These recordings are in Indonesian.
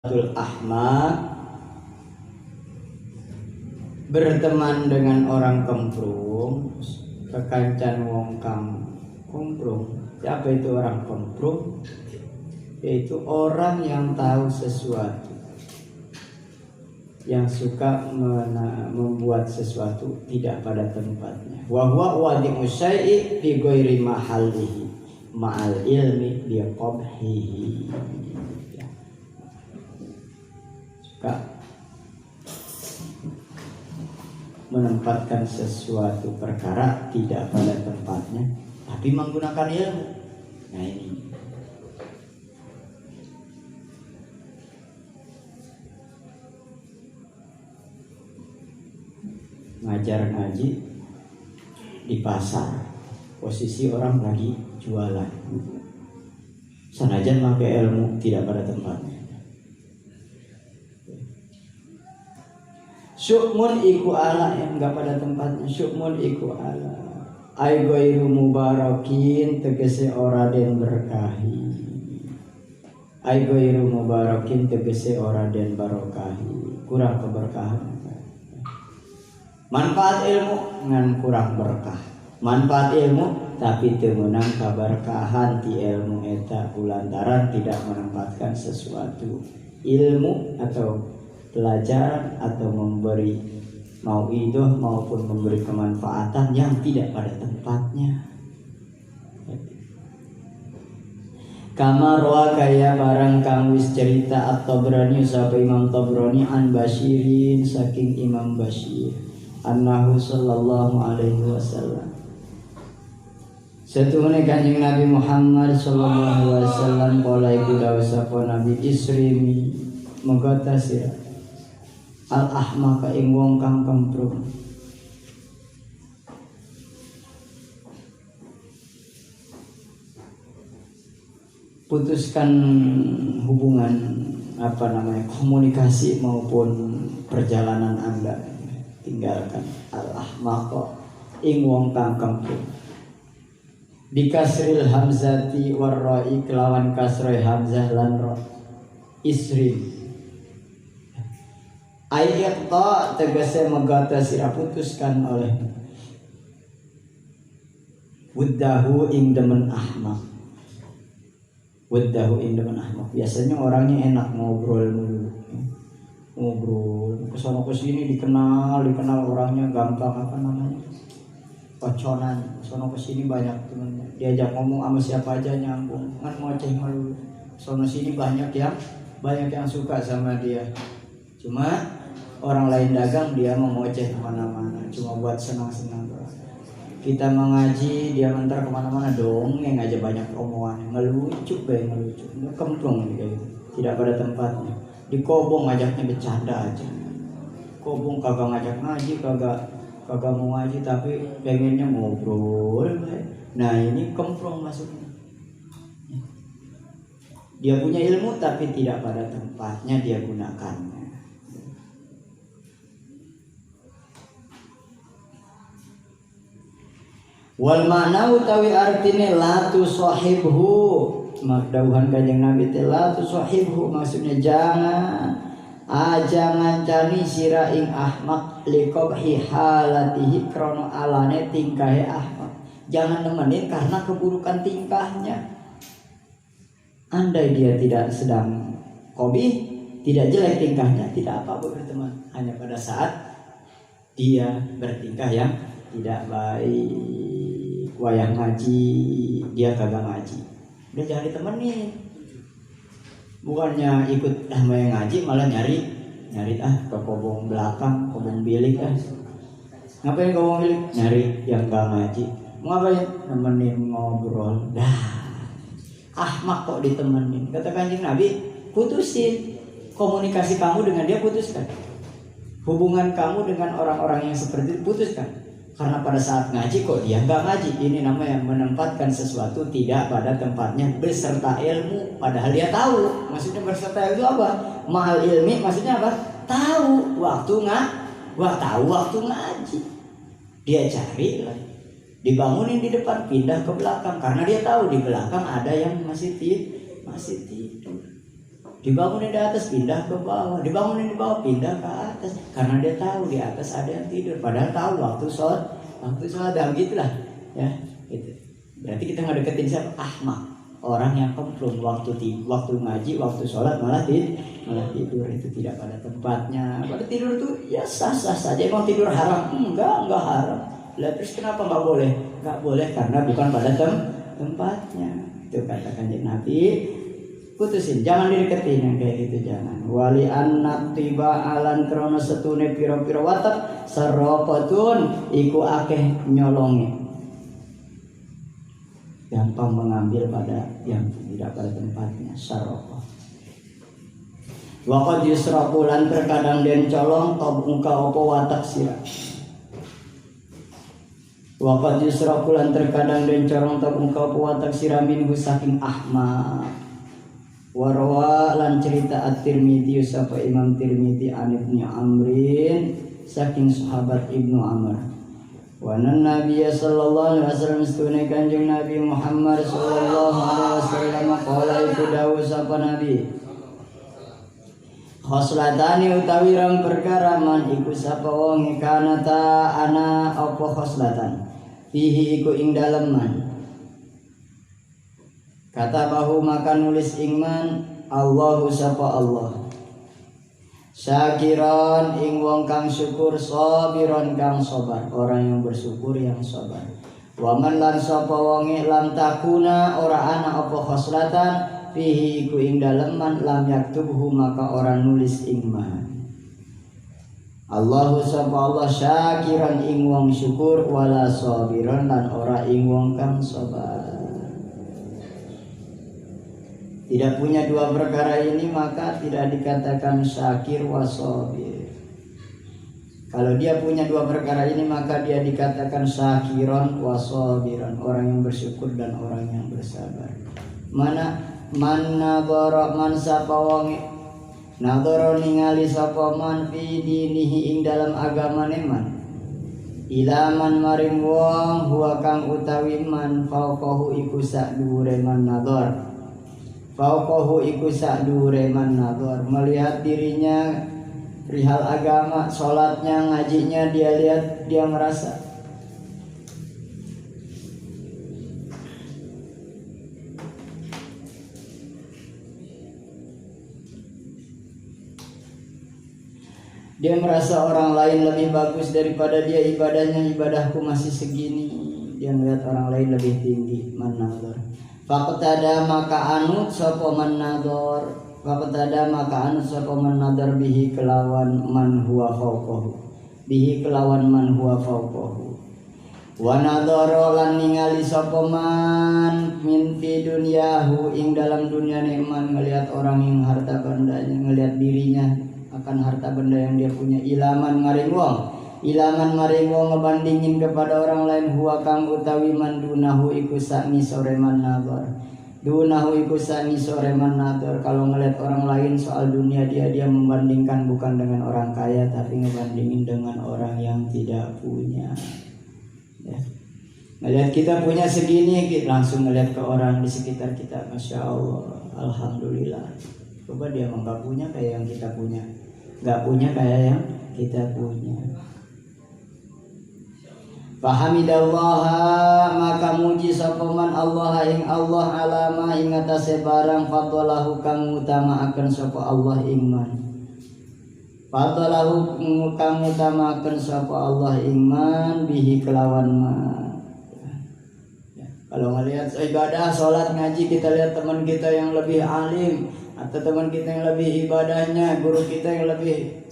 Ahmad berteman dengan orang kemprung, kekancan wong kemprung. Siapa itu orang kemprung? Yaitu orang yang tahu sesuatu, yang suka membuat sesuatu tidak pada tempatnya. Wa huwa wadi'u syai'i fi ghairi mahallihi ma'al ilmi bi qabhihi. Suka menempatkan sesuatu perkara tidak pada tempatnya, tapi menggunakan ilmu. Nah ini ngajar ngaji di pasar, posisi orang lagi jualan, sanajan pakai ilmu tidak pada tempatnya. Syukmun iku ala yang enggak pada tempatnya. Syukmun iku ala ai ghairu mubarakin, tegese ora den berkahi. Ai ghairu mubarakin, tegese ora den barokahi, kurang keberkahan. Manfaat ilmu ngan kurang berkah. Manfaat ilmu tapi teu meunang kaberkahan ti ilmu eta kulantaran tidak menempatkan sesuatu ilmu atau pelajaran atau memberi mauidhah maupun memberi kemanfaatan yang tidak pada tempatnya. Kama rawa kaya barang kang wis cerita At-Tabrani sapa Imam Tabrani an Basyirin saking Imam Basyir annahu sallallahu alaihi wasallam setuhune Kanjeng Nabi Muhammad sallallahu alaihi wasallam qala iku dawuh sapa Nabi Isrimi menggota sira al-ahmaka ing wong kang kemprung. Putuskan hubungan komunikasi maupun perjalanan Anda, tinggalkan al-ahmaka ing wong kang kemprung. Bikasril hamzati warra'i kelawan kasroy hamzah lan ra isri ayat tegese megata sira putuskan oleh wuddahu ing demen ahmak. Wuddahu ing demen ahmak. Biasanya orangnya enak ngobrol kesana kesini dikenal orangnya gampang koconan. Sono kesini banyak temennya, diajak ngomong sama siapa aja nyambung, kan ngoceh melulu. Sono sini banyak yang suka sama dia. Cuma orang lain dagang dia mengoceh kemana-mana, cuma buat senang-senang doang. Kita mengaji dia mentar kemana-mana dongeng aja banyak omongan, ngelucu, kemprung gitu, tidak pada tempatnya. Di kobong ngajaknya bercanda aja, kobong kagak ngajak ngaji, kagak mau ngaji tapi pengennya ngobrol. Nah ini kemprung maksudnya. Dia punya ilmu tapi tidak pada tempatnya dia gunakannya. Wal makna utawi artine la tu sahibhu, makdauhan Kanjeng Nabi teh la tu sahibhu maksudnya jangan cani sira ing ahmak liqabhi halatihi krono alane tingkahe ahmak. Jangan nemenin karena keburukan tingkahnya. Andai dia tidak sedang qabih, tidak jelek tingkahnya, tidak apa-apa berteman. Hanya pada saat dia bertingkah yang tidak baik. Wayang ngaji dia kagak ngaji, udah jangan ditemenin. Bukannya ikut sama yang ngaji malah nyari ke kobong belakang, kobong bilik ngapain kobong bilik? Nyari yang gak ngaji. Mau ngapain? Nemenin ngobrol. Ahmak kok ditemenin. Kata Kanjeng Nabi, putusin komunikasi kamu dengan dia, putuskan hubungan kamu dengan orang-orang yang seperti itu, putuskan. Karena pada saat ngaji kok dia nggak ngaji, ini namanya menempatkan sesuatu tidak pada tempatnya beserta ilmu, padahal dia tahu. Maksudnya beserta ilmu apa? Mahal ilmi maksudnya apa? Tahu waktu ngaji. Dia cari lah, dibangunin di depan, pindah ke belakang karena dia tahu di belakang ada yang masih tidur. Dibangunin di atas pindah ke bawah, dibangunin di bawah pindah ke atas, karena dia tahu di atas ada yang tidur, padahal tahu waktu sholat dan gitulah ya itu. Berarti kita nggak deketin siapa? Ahmak, orang yang kemplung waktu ngaji, waktu sholat malah tidur, itu tidak pada tempatnya. Pada tidur tuh ya sah-sah saja. Emang tidur haram? Enggak haram. Lah terus kenapa nggak boleh? Nggak boleh karena bukan pada tempatnya. Itu katakan Nabi, putusin, jangan dideketin yang kayak gitu, jangan. Wali anak tiba alan krono setune piro-piro watak sarokotun iku akeh nyolongi, gampang mengambil pada yang tidak pada tempatnya. Saroko wakot yusrakulan terkadang den colong muka opo watak sira. Wakot yusrakulan terkadang den colong muka opo watak sira minhu saking ahmad. Warwa lan cerita at-Tirmidzi sapa Imam Tirmidzi an Ibnu Amrin saking sahabat Ibnu Amr. Wa Nabi sallallahu alaihi wasallam stune Kanjeng Nabi Muhammad sallallahu alaihi wasallam qala iku dawuh sapa Nabi. Khoslatani utawi rong perkara man iku sapa wong kanata ana apa khoslatan. Fihi iku ing dalem man. Kata bahu maka nulis ingman Allahu sapa Allah. Syakiran ing wong kang syukur, sabiron kang sabar, orang yang bersyukur yang sabar. Waman lan sapa wonge lam takuna ora ana apa khoslatan fihi iku ing dalem man lam yaktubhu maka orang nulis ingman. Allahu sapa Allah syakiran ing wong syukur wala sabiran lan ora ing wong kang sabar. Tidak punya dua perkara ini maka tidak dikatakan syakir wa sabir. Kalau dia punya dua perkara ini maka dia dikatakan syakiron wa sabiran, orang yang bersyukur dan orang yang bersabar. Man nadhara man sapa wong nadhara ningali sapa man fi dinihi ing dalam agamane man. Ilaman maring wong huwa kang utawi man fauqahu iku sak dhuwure man nadhar. Fauqahu iku sak dhuwure man nadhar, melihat dirinya perihal agama, sholatnya, ngajinya dia lihat, dia merasa orang lain lebih bagus daripada dia ibadahnya, ibadahku masih segini. Dia melihat orang lain lebih tinggi. Man nadhar faqtada maka anut sapa man nadhar, faqtada maka anut sapa man nadhar bihi kelawan man huwa fauqahu, bihi kelawan man huwa fauqahu. Wa nadhara lan ningali sapa man min fi dunyahu ing dalam dunia man, melihat orang yang harta bendanya, melihat dirinya akan harta benda yang dia punya. Ilaman maring wong ngebandingin kepada orang lain huwa kang utawi man dunahu iku sani sore man nadhar. Dunahu iku sani sore man nadhar. Kalau ngelihat orang lain soal dunia dia membandingkan bukan dengan orang kaya tapi ngebandingin dengan orang yang tidak punya. Ya. Ngelihat kita punya segini, kita langsung ngelihat ke orang di sekitar kita, masya Allah, alhamdulillah. Coba dia nggak punya kayak yang kita punya, nggak punya kayak yang kita punya. Fahamidallaha maka muji sapa man Allah ing Allah alama ing atase barang fadlahu kang utamaaken sapa Allah ing man. Fadlahu kang utamaaken sapa Allah ing man bihi kelawan man. Ya. Kalau ngelihat ibadah, sholat, ngaji, kita lihat teman kita yang lebih alim atau teman kita yang lebih ibadahnya, guru kita yang lebih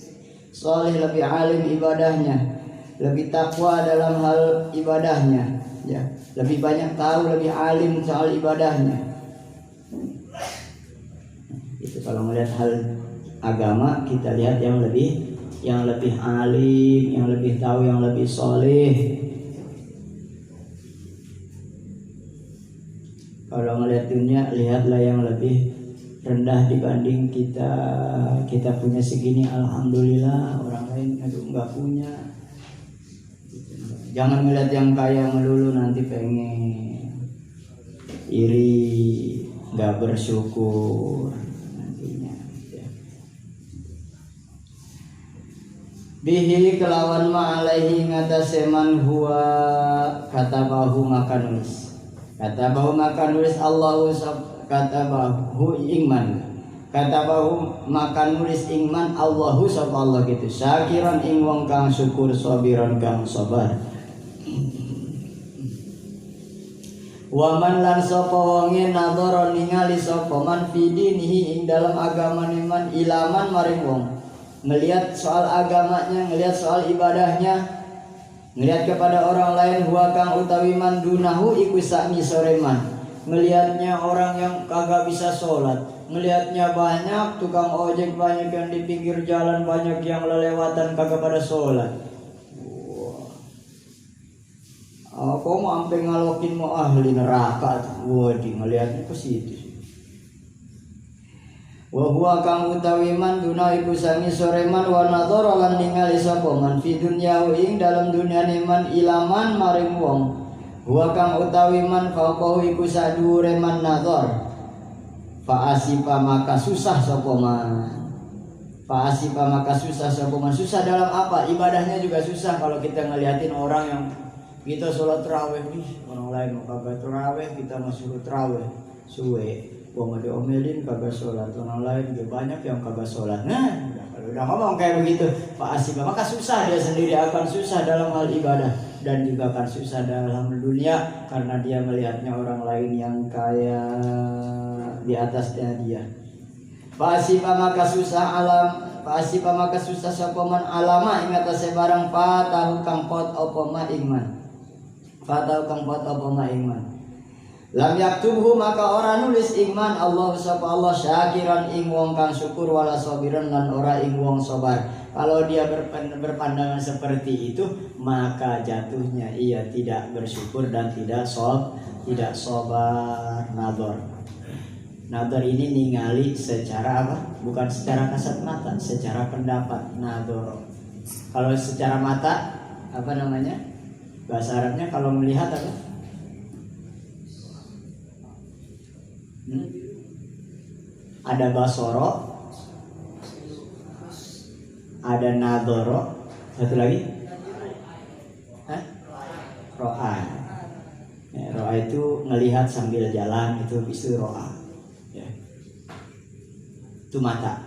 soleh, lebih alim ibadahnya, lebih takwa dalam hal ibadahnya, ya, lebih banyak tahu, lebih alim soal ibadahnya. Itu kalau melihat hal agama, kita lihat yang lebih alim, yang lebih tahu, yang lebih soleh. Kalau melihat dunia, lihatlah yang lebih rendah dibanding kita. Kita punya segini, alhamdulillah. Orang lain aduh nggak punya. Jangan melihat yang kaya melulu, nanti pengen iri, nggak bersyukur nantinya. bihi kelawan ma alaihi ngatasé man huwa katabahu maka nulis Allahu katabahu ingman katabahu maka nulis ingman Allahu sapa Allah gitu syakiran ing wong kang syukur sabiran kang sabar wa man lan sapa wonge nadhara ningali sapa man fi dinihi ing dalam agamane man ilaman maring wong ngelihat soal agamanya, ngelihat soal ibadahnya, ngelihat kepada orang lain huwa kang utawi man dunahu iku sak ngisore man. Ngelihatnya orang yang kagak bisa sholat, ngelihatnya banyak tukang ojek, banyak yang di pinggir jalan, banyak yang lelewatan kagak pada sholat. Wah, kok mau sampai ngalokin mau ahli neraka tuh, waduh ngelihatnya ke situ. Wa huwa kang utawi man duna iku sangi soreman wa nadhara lan ningali sapa man fi dunya ing dalam dunyane man ilaman maring wong huwa kang utawi man faqahu iku sadure man nadhar fa asifa maka susah sapa man susah dalam apa ibadahnya juga susah kalau kita ngeliatin orang yang kita sholat tarawih orang lain mau kagak tarawih kita mau suruh tarawih suwe gua mau diomelin kagak sholat orang lain juga banyak yang kagak sholat. Nah kalau udah ngomong kayak begitu Pak Asif maka susah dia sendiri akan susah dalam hal ibadah dan juga akan susah dalam dunia karena dia melihatnya orang lain yang kaya di atasnya dia. Pak Asif maka susah sapoman alama ing atase barang fatahu kang pot apa ma iman lam yaktubhu maka ora nulis iman Allah sapa Allah syakiran ing wong kang syukur wala sabiran lan ora ing wong sabar. Kalau dia berpandangan seperti itu maka jatuhnya ia tidak bersyukur dan tidak sabar. Nador ini ningali secara apa? Bukan secara kasat mata, secara pendapat nador. Kalau secara mata apa namanya? Bahasa Arabnya kalau melihat apa? Ada basoro, ada nadoro, satu lagi, ro'a. Ya, ro'a itu ngelihat sambil jalan itu ro'a. Ya. Itu mata.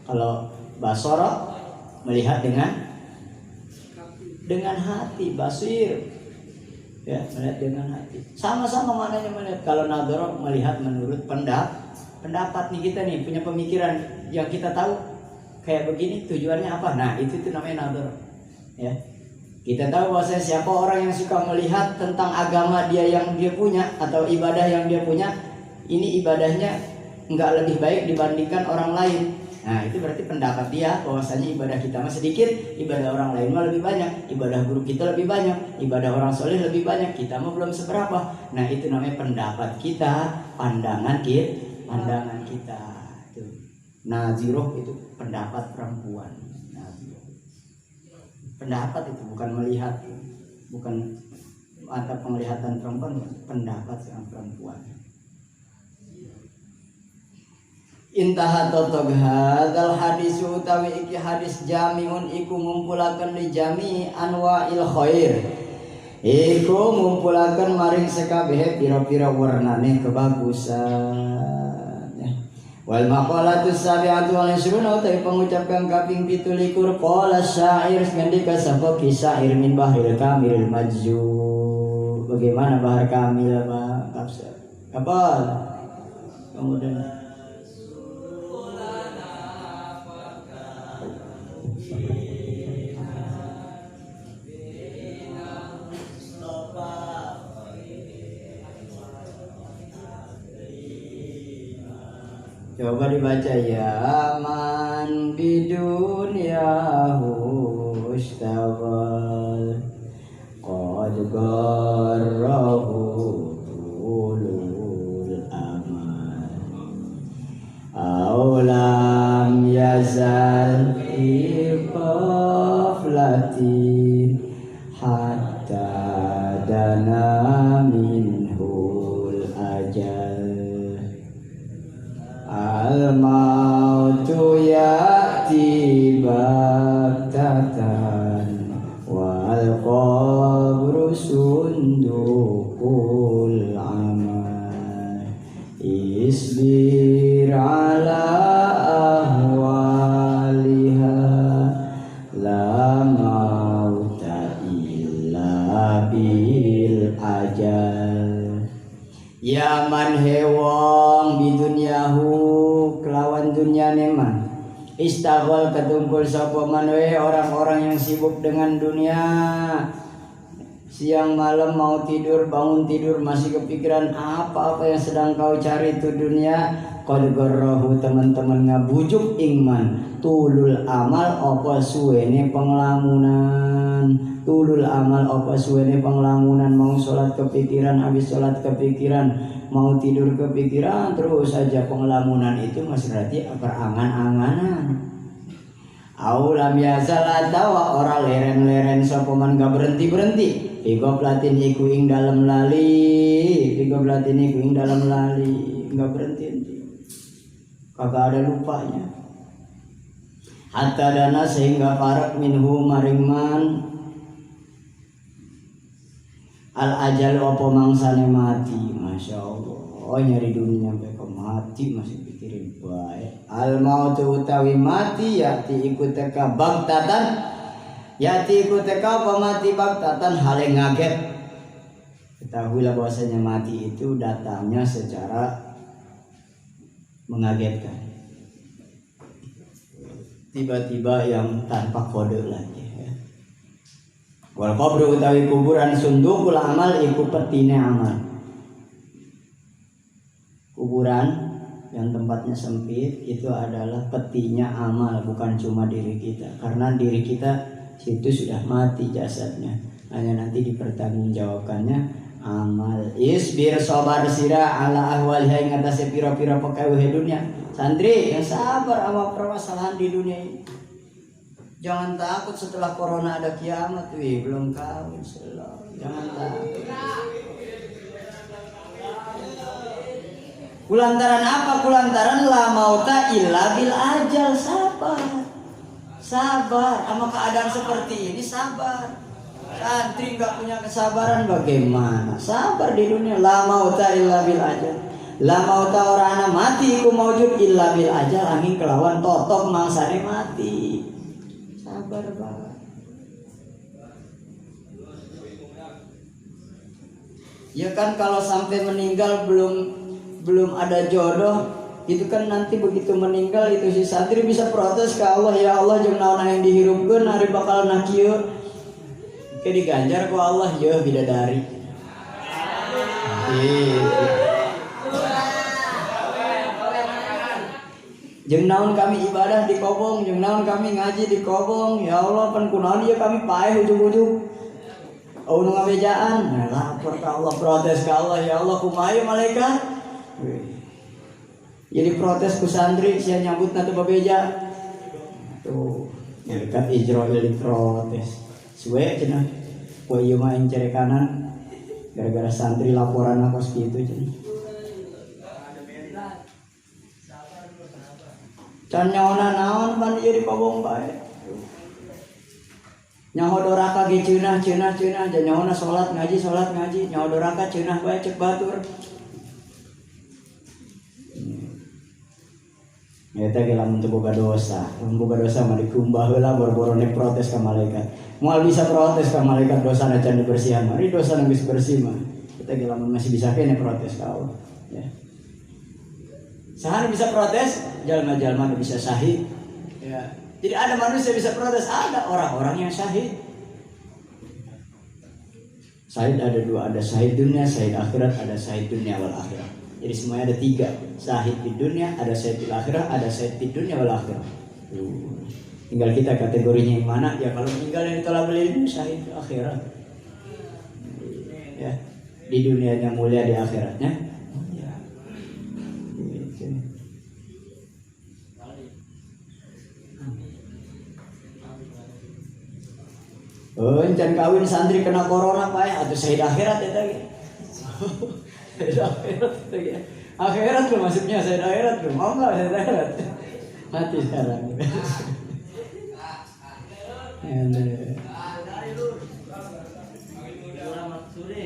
Kalau basoro melihat dengan hati, basir. Ya, melihat dengan hati. Sama-sama mananya melihat. Kalau nadhara melihat menurut pendapat nih kita nih punya pemikiran yang kita tahu kayak begini tujuannya apa. Nah, itu namanya nadhara. Ya. Kita tahu bahwa siapa orang yang suka melihat tentang agama dia yang dia punya atau ibadah yang dia punya, ini ibadahnya enggak lebih baik dibandingkan orang lain. Nah itu berarti pendapat dia bahwasanya ibadah kita mah sedikit, ibadah orang lain mah lebih banyak, ibadah guru kita lebih banyak, ibadah orang soleh lebih banyak, kita mah belum seberapa. Nah itu namanya pendapat kita, pandangan kita. Tuh. Naziroh itu pendapat perempuan. Naziroh. Pendapat itu bukan melihat, bukan mata penglihatan perempuan, pendapat seorang perempuan. Intaha totog hadal hadis utawi iki hadis jamiun iku ngumpulaken li jami anwa'il khair iku ngumpulaken maring sekabeh pira-pira warnane kebagusan ya. Wal maqalatus sabi'atu wal isruna utawi pengucapan kaping 17 qala syair ngendika sapa kisyair min bahril kamil majzu. Bagaimana bahar kamil Pak Kapsel? Apa? Kemudian coba dibaca ya man bidunyahu istaghal qad garrahu ulul amal aulam yazal ifaflatin hatta dana minhul ajal al-mautu ya'ti baghtatan Istaghol ketungkul sapa man orang-orang yang sibuk dengan dunia. Siang malam mau tidur, bangun tidur masih kepikiran apa-apa yang sedang kau cari itu dunia. Qad garrahu teman-teman ngabujuk ingman tulul amal apa suwene penglamunan. Tulul amal apa suwene penglamunan. Mau sholat kepikiran, habis sholat kepikiran, mau tidur kepikiran, terus saja penglamunan itu masih berarti berangan-anganan. Aulam yazal tawa ora leren-leren sapa man gak berhenti-berhenti. Pigoblatin iku ing dalem lali, pigoblatin iku ing dalem lali, enggak berhenti-henti. Kagak ada lupanya. Hatta dana sehingga parak minhu maringman al ajal apa mangsane mati. Masya Allah. Oh nyari dunia sampai ke mati masih pikirin baik. Al mautu utawi mati yati ikut teka bagtatan. Yati ikut teka apa mati bagtatan hale ngaget. Ketahuilah bahwasanya mati itu datangnya secara mengagetkan. Tiba-tiba yang tanpa kode lagi. Wal qabru utawi kuburan sundukul amal iku petine amal. Kuburan yang tempatnya sempit itu adalah petinya amal, bukan cuma diri kita. Karena diri kita situ sudah mati jasadnya. Hanya nanti dipertanggungjawabkannya amal. Isbir sabar sira ala ahwaliha ing atase pira-pira pekaweh dunia. Santri yang sabar sama permasalahan di dunia ini. Jangan takut setelah corona ada kiamat. Wih, belum kawin selalu. Jangan takut. Kulantaran apa? Kulantaran la mauta illa bil ajal. Sabar. Sabar sama keadaan seperti ini, sabar. Santri nggak punya kesabaran bagaimana? Sabar di dunia. La mauta illa bil ajal. La mauta orana mati iku maujud illa bil ajal. Angin kelawan totok mangsane mati. Sabar banget. Ya kan kalau sampai meninggal belum ada jodoh, itu kan nanti begitu meninggal itu si santri bisa protes ke Allah, ya Allah jeung naon yang dihirupkeun hari bakal na kieu. Ke diganjar ku Allah, ya bidadari. Jeung naon kami ibadah di kobong, jeung naon kami ngaji di kobong, ya Allah pan kunaon ieu kami paeh ujug-ujug. Oh nu ngabejaan, nah, lapor ke Allah, protes ke Allah, ya Allah kumaha malaikat. Jadi protes ku santri sia nyambut na teu babeja. Tuh, malaikat Israil diprotes. Suwe cenah. Poe ieu mah ing cerekanan gara-gara santri laporan kos kitu cenah. Can nyaona naon pan ieu di kobong bae. Nyaho doraka ge ceunah jan nyaona salat ngaji, nyaho doraka ceunah bae cek batur. Eta ge lamun teu boga dosa mah dikumbah heula bor-borone protes ka malaikat. Moal bisa protes ka malaikat dosana can dibersihan, mari dosana geus bersih mah. Eta ge lamun masih bisa kene protes ka Allah, ya. Saha bisa protes? Jalma-jalma bisa syahid. Ya. Jadi ada manusia bisa protes, ada orang-orang yang syahid. Syahid ada dua, ada syahid dunia, syahid akhirat, ada syahid dunia wal akhirat. Jadi semuanya ada tiga, syahid di dunia, ada syahid di akhirat, ada syahid di dunia wal akhirat. Tinggal kita kategorinya yang mana? Ya kalau meninggal yang ditolak ilmu syahid di akhirat. Ya, di dunianya mulia, di akhiratnya. Ya. Oh, jangan kawin santri kena corona pak ya, atau syahid akhirat ya tadi. Akhirat tuh maksudnya saya akhirat tuh mau nggak saya akhirat mati sekarang.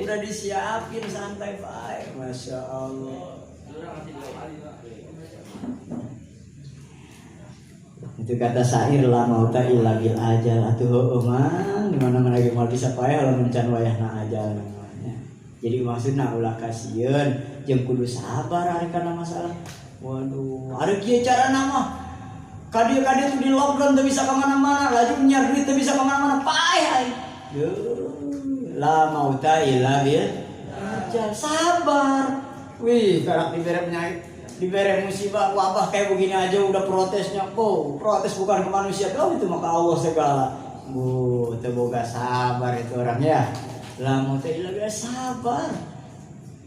Udah disiapin santai baik, masya Allah. Itu kata syair la mauta illa bil ajal. Atuh man di mana-mana ge moal bisa paeh lamun can wayahna ajal. Jadi maksudna ulah kasieun jeung kudu sabar ari kana masalah. Waduh, ada kieu cara nama Kadia tuh di lockdown tuh bisa kemana-mana, laju nyari duit tuh bisa kemana-mana, payah. La mauta illa bil ajal, sabar. Wih, karak diberi musibah wabah kayak begini aja udah protesnya. Protes bukan ke manusia, itu maka Allah segala. Terboga sabar itu orangnya. La mauta illa bil sabar.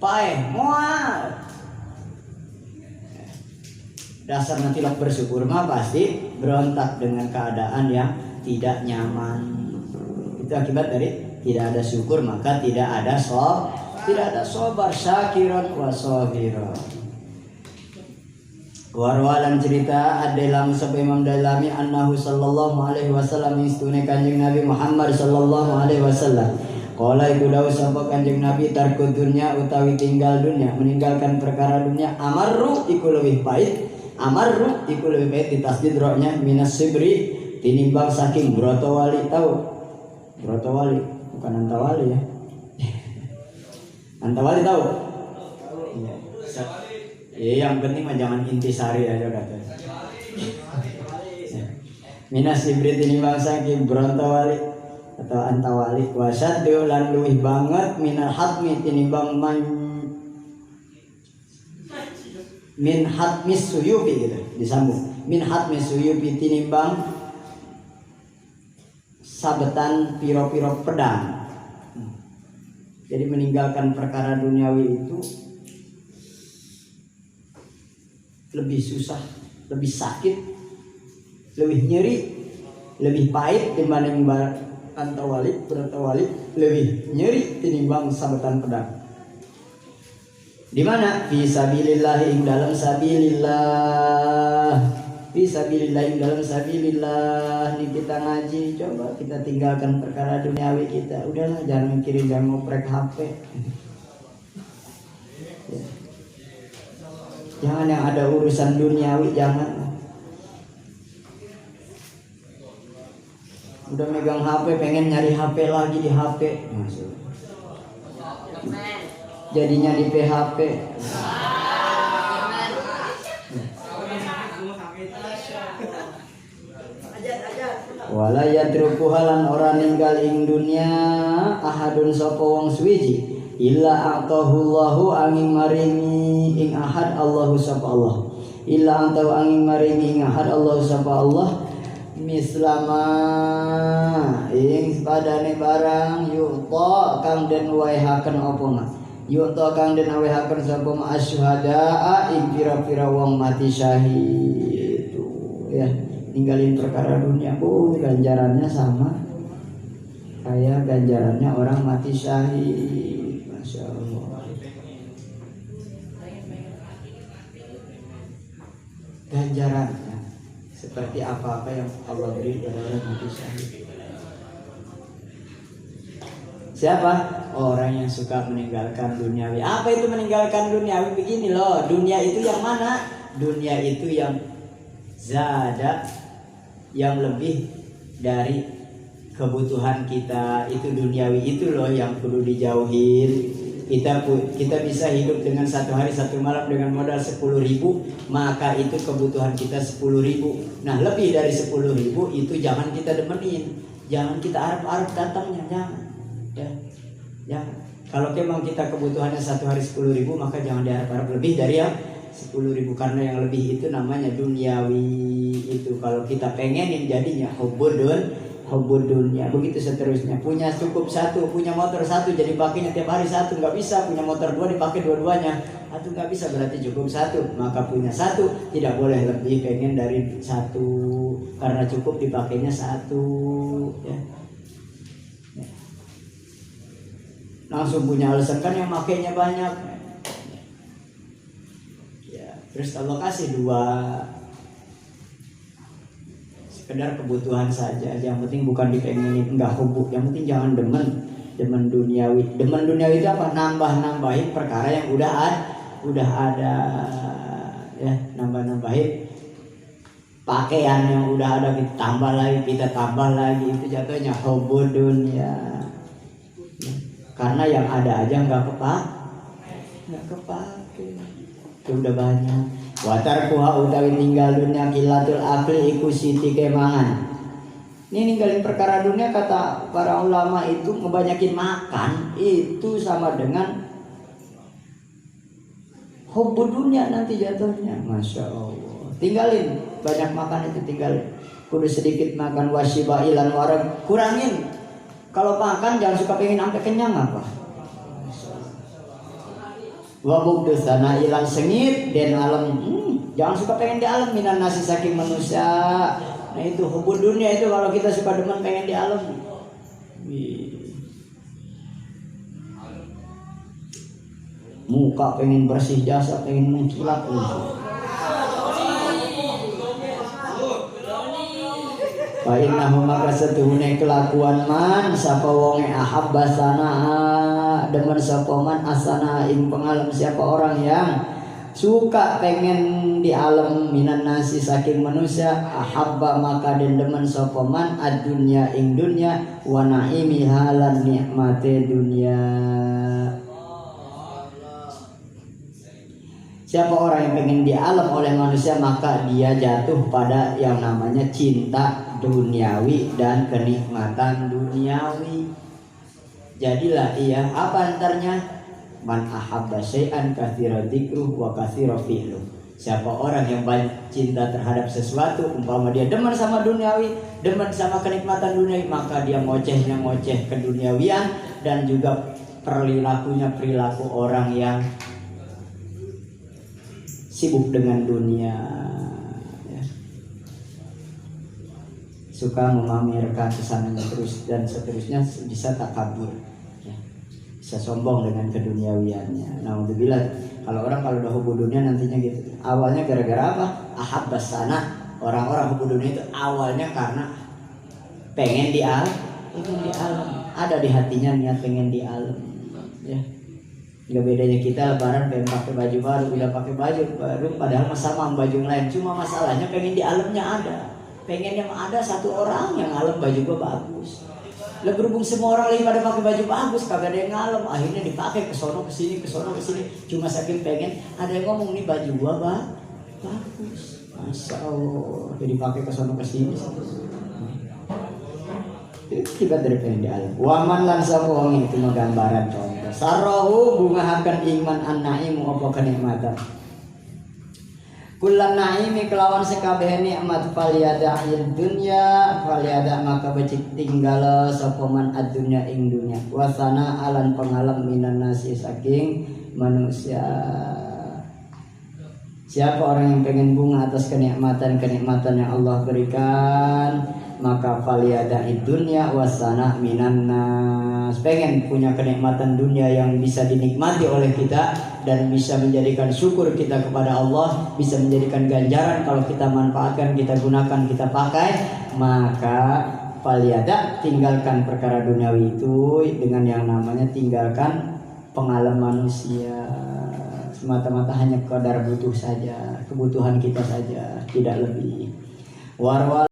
Payah, mual. Dasar nanti lah bersyukur mah pasti berontak dengan keadaan yang tidak nyaman. Itu akibat dari tidak ada syukur, maka tidak ada sobar. Syakiran wa sabira. Warwalan cerita adalah Musab Imam Dailami annahu sallallahu alaihi wasallam istune Kanjeng Nabi Muhammad sallallahu alaihi wasallam. Qala iku dawuh sapa Kanjeng Nabi tarku dunya utawi tinggal dunia, meninggalkan perkara dunia, amarru iku lebih pahit. Amarru iku lebih baik ditasdid roknya minas sibri tinimbang saking broto wali. Tahu broto wali bukan antawali ya. Antawali tahu? Iya. Yang penting mah jangan intisari aja katanya. Minas sibri tinimbang saking broto wali atau antawali wasaddu lan luwih banget minal hatmi tinimbang min hatmis suyubi gitu disambung min hatmis suyubi tinimbang sabetan piro-piro pedang. Jadi meninggalkan perkara duniawi itu lebih susah, lebih sakit, lebih nyeri, lebih pahit dibanding antawali, lebih nyeri tinimbang sabetan pedang. Di mana? Fi sabilillah ing dalam sabilillah. Fi sabilillah ing dalam sabilillah. Ini kita ngaji, coba kita tinggalkan perkara duniawi kita. Udahlah, jangan mikirin, jangan ngoprek HP. Ya. Jangan yang ada urusan duniawi, jangan. Udah megang HP, pengen nyari HP lagi di HP. Masuk. Jadinya di PHP. Wala yatruku halan ora ninggal ing dunya ahadun sapa wong suwiji illa atahullahu angin maringi ing ahad Allahu sapa Allah. Illa antahu angin maringi ing ahad Allahu sapa Allah mislama ing padane barang yuta kang den waehaken apa mah. Yuto kang den awehaken sapa asyhada ing pira-pira wong mati syahid itu ya, ninggalin perkara dunia ganjarannya sama kayak ganjarannya orang mati syahid. Masya Allah. Ganjarannya seperti apa-apa yang Allah beri kepada orang mati syahid. Siapa? Orang yang suka meninggalkan duniawi. Apa itu meninggalkan duniawi? Begini loh, dunia itu yang mana? Dunia itu yang zada, yang lebih dari kebutuhan kita. Itu duniawi itu loh yang perlu dijauhin. Kita bisa hidup dengan satu hari satu malam dengan modal 10.000, maka itu kebutuhan kita 10.000. Nah, lebih dari 10.000 itu jangan kita demenin, jangan kita arep-arep datangnya, jangan. Ya, kalau memang kita kebutuhannya satu hari 10.000, maka jangan diharap-harap lebih dari yang 10.000, karena yang lebih itu namanya duniawi itu. Kalau kita pengenin jadinya hubbud dunya, begitu seterusnya. Punya cukup satu, punya motor satu jadi pakainya tiap hari satu, nggak bisa. Punya motor dua dipakai dua-duanya, itu nggak bisa, berarti cukup satu. Maka punya satu tidak boleh lebih pengen dari satu, karena cukup dipakainya satu ya. Langsung punya alasan kan yang makainya banyak ya. Terus Allah kasih dua, sekedar kebutuhan saja, yang penting bukan dipengenin, enggak hubuk, yang penting jangan demen duniawi. Demen duniawi itu apa? Nambahin perkara yang udah ada ya, nambahin pakaian yang udah ada, kita tambah lagi, itu jatuhnya hubbud dunya. Karena yang ada aja nggak kepake, itu udah banyak. Watarkuha utawi tinggal dunia kilatul akli iku siti kemangan. Ini ninggalin perkara dunia kata para ulama itu ngebanyakin makan itu sama dengan hubbu dunia nanti jatuhnya. Masya Allah. Tinggalin banyak makan itu tinggalin. Kudu sedikit makan wasiba ilan warag kurangin. Kalau makan jangan suka pengen sampai kenyang apa. Wabuk dosana ilang sengit dan alam jangan suka pengen di alam minan nasi saking manusia. Nah itu hubud dunia itu kalau kita suka demen pengen di alam. Muka pengen bersih, jasa pengen mengkilat. Fa'innahu maka setuhune kelakuan man sapa wonge ahabba sanaa demen sapa man asana ing pengalem siapa orang yang suka pengen di alam minan nasi saking manusia ahabba maka den demen sapa man ad-dunya ing dunya wa naimi halan nikmate dunya. Siapa orang yang pengen di alam oleh manusia maka dia jatuh pada yang namanya cinta duniawi dan kenikmatan duniawi. Jadilah ia apa antarnya man ahabba syai'an katsira dzikruh wa katsira fi'luh. Siapa orang yang banyak cinta terhadap sesuatu umpama dia demen sama duniawi, demen sama kenikmatan duniawi, maka dia ngocehnya ngoceh keduniawian dan juga perilakunya perilaku orang yang sibuk dengan dunia ya. Suka memamerkan kesananya terus dan seterusnya bisa takabur ya. Bisa sombong dengan keduniawiannya. Nah alhamdulillah kalau udah hubung dunia nantinya gitu. Awalnya gara-gara apa? Ahabbas sana. Orang-orang hubung dunia itu awalnya karena pengen di alam, ada di hatinya niat pengen di alam ya. Gak bedanya kita lebaran pengen pakai baju baru, udah pakai baju baru padahal sama baju lain. Cuma masalahnya pengen di alamnya ada. Pengen yang ada satu orang yang ngalem baju gua bagus. Lah berhubung semua orang lain pada pakai baju bagus, kagak ada yang ngalem. Akhirnya dipakai ke sono ke sini, ke sono ke sini. Cuma saking pengen ada yang ngomong nih baju gua bagus. Masya Allah, jadi pakai ke sono ke sini. Kita dari pengen di alam. Waman lan sapa wong itu gambaran contoh. Sarahu bungahaken iman an-naimu apa kenikmatan. Kullan naimi kelawan sekabeh nikmat faliyada ing dunya faliyada maka becik tinggal sapa man ad-dunya ing dunya. Wasana alan pengalam minan nasi saking manusia. Siapa orang yang pengen bunga atas kenikmatan-kenikmatan yang Allah berikan, maka faliyada dunya wasana minan nas. Pengen punya kenikmatan dunia yang bisa dinikmati oleh kita dan bisa menjadikan syukur kita kepada Allah, bisa menjadikan ganjaran kalau kita manfaatkan, kita gunakan, kita pakai, maka faliyada tinggalkan perkara duniawi itu dengan yang namanya tinggalkan pengalaman manusia. Semata-mata hanya kadar butuh saja, kebutuhan kita saja, tidak lebih. Warwal